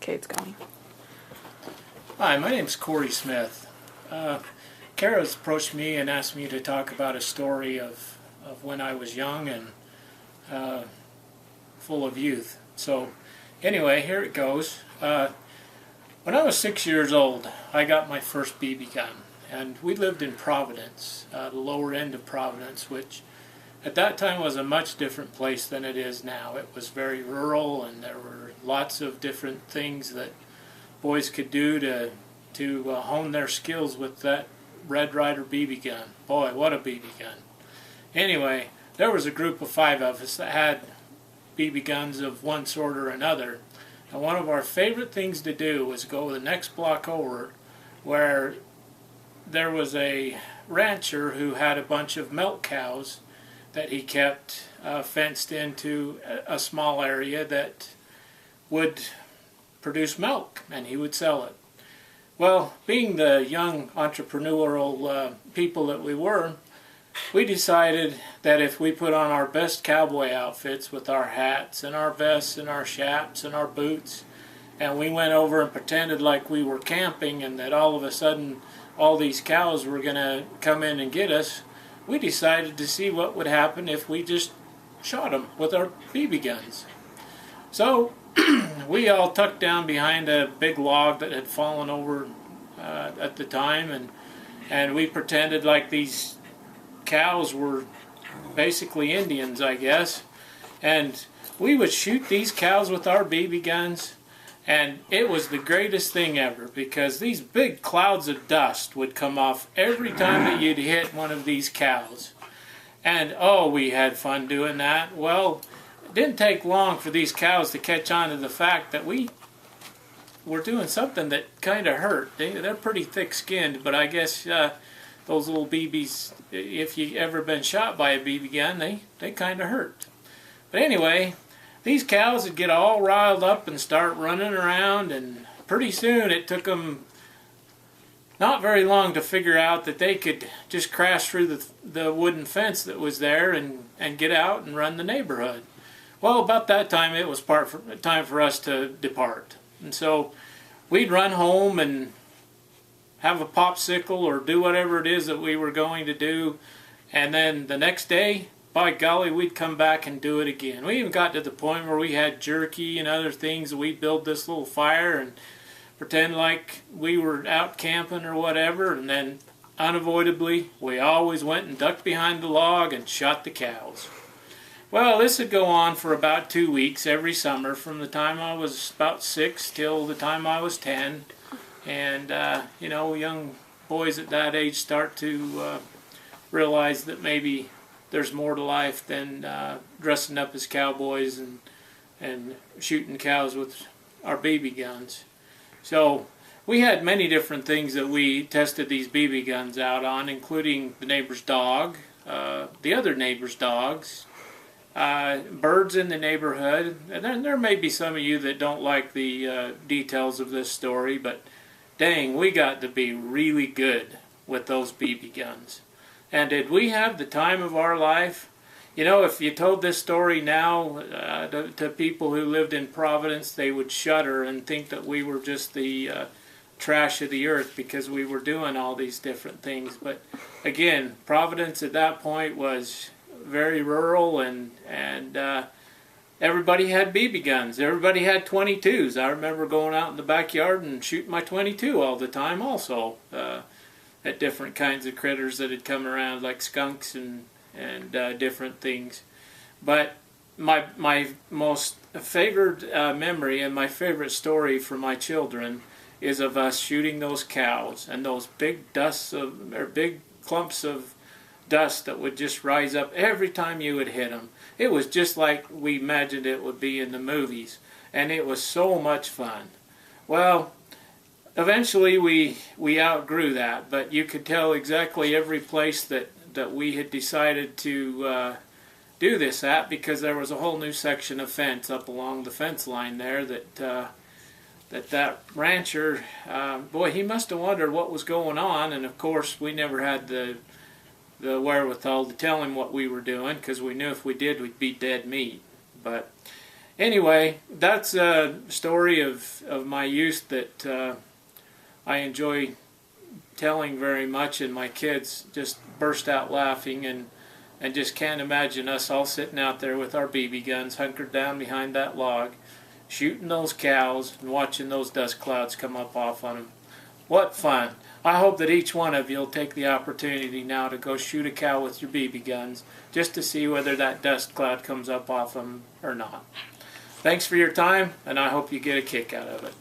Okay, it's going. Hi, my name's Corray Smith. Kara's approached me and asked me to talk about a story of when I was young and full of youth. So anyway, here it goes. When I was 6 years old, I got my first BB gun. And we lived in Providence, the lower end of Providence, which at that time was a much different place than it is now. It was very rural, and there were lots of different things that boys could do to hone their skills with that Red Ryder BB gun. Boy, what a BB gun. Anyway, there was a group of 5 of us that had BB guns of one sort or another. And one of our favorite things to do was go the next block over, where there was a rancher who had a bunch of milk cows that he kept fenced into a small area that would produce milk, and he would sell it. Well, being the young entrepreneurial people that we were, we decided that if we put on our best cowboy outfits with our hats and our vests and our chaps and our boots, and we went over and pretended like we were camping and that all of a sudden all these cows were going to come in and get us, we decided to see what would happen if we just shot them with our BB guns. So we all tucked down behind a big log that had fallen over at the time, and we pretended like these cows were basically Indians, I guess, and we would shoot these cows with our BB guns. And it was the greatest thing ever, because these big clouds of dust would come off every time that you'd hit one of these cows. And oh, we had fun doing that. Well, it didn't take long for these cows to catch on to the fact that we were doing something that kind of hurt. They're pretty thick-skinned, but I guess those little BBs, if you ever been shot by a BB gun, they kind of hurt. But anyway, these cows would get all riled up and start running around, and pretty soon it took them not very long to figure out that they could just crash through the wooden fence that was there and get out and run the neighborhood. Well, about that time it was time for us to depart. And so we'd run home and have a popsicle or do whatever it is that we were going to do, and then the next day, by golly, we'd come back and do it again. We even got to the point where we had jerky and other things. We'd build this little fire and pretend like we were out camping or whatever, and then unavoidably we always went and ducked behind the log and shot the cows. Well, this would go on for about 2 weeks every summer, from the time I was about 6 till the time I was 10. And, you know, young boys at that age start to realize that maybe there's more to life than dressing up as cowboys and shooting cows with our BB guns. So we had many different things that we tested these BB guns out on, including the neighbor's dog, the other neighbor's dogs, birds in the neighborhood. And then there may be some of you that don't like the details of this story, but dang, we got to be really good with those BB guns. And did we have the time of our life? You know, if you told this story now to people who lived in Providence, they would shudder and think that we were just the trash of the earth because we were doing all these different things. But again, Providence at that point was very rural, and everybody had BB guns. Everybody had 22s. I remember going out in the backyard and shooting my 22 all the time also. At different kinds of critters that had come around, like skunks and different things. But my most favored memory and my favorite story for my children is of us shooting those cows and those big big clumps of dust that would just rise up every time you would hit them. It was just like we imagined it would be in the movies, and it was so much fun. Well, eventually we outgrew that, but you could tell exactly every place that we had decided to do this at, because there was a whole new section of fence up along the fence line there that rancher, boy, he must have wondered what was going on. And of course we never had the wherewithal to tell him what we were doing, because we knew if we did we'd be dead meat. But Anyway, that's a story of my youth that I enjoy telling very much, and my kids just burst out laughing and just can't imagine us all sitting out there with our BB guns hunkered down behind that log, shooting those cows and watching those dust clouds come up off on them. What fun. I hope that each one of you will take the opportunity now to go shoot a cow with your BB guns just to see whether that dust cloud comes up off them or not. Thanks for your time, and I hope you get a kick out of it.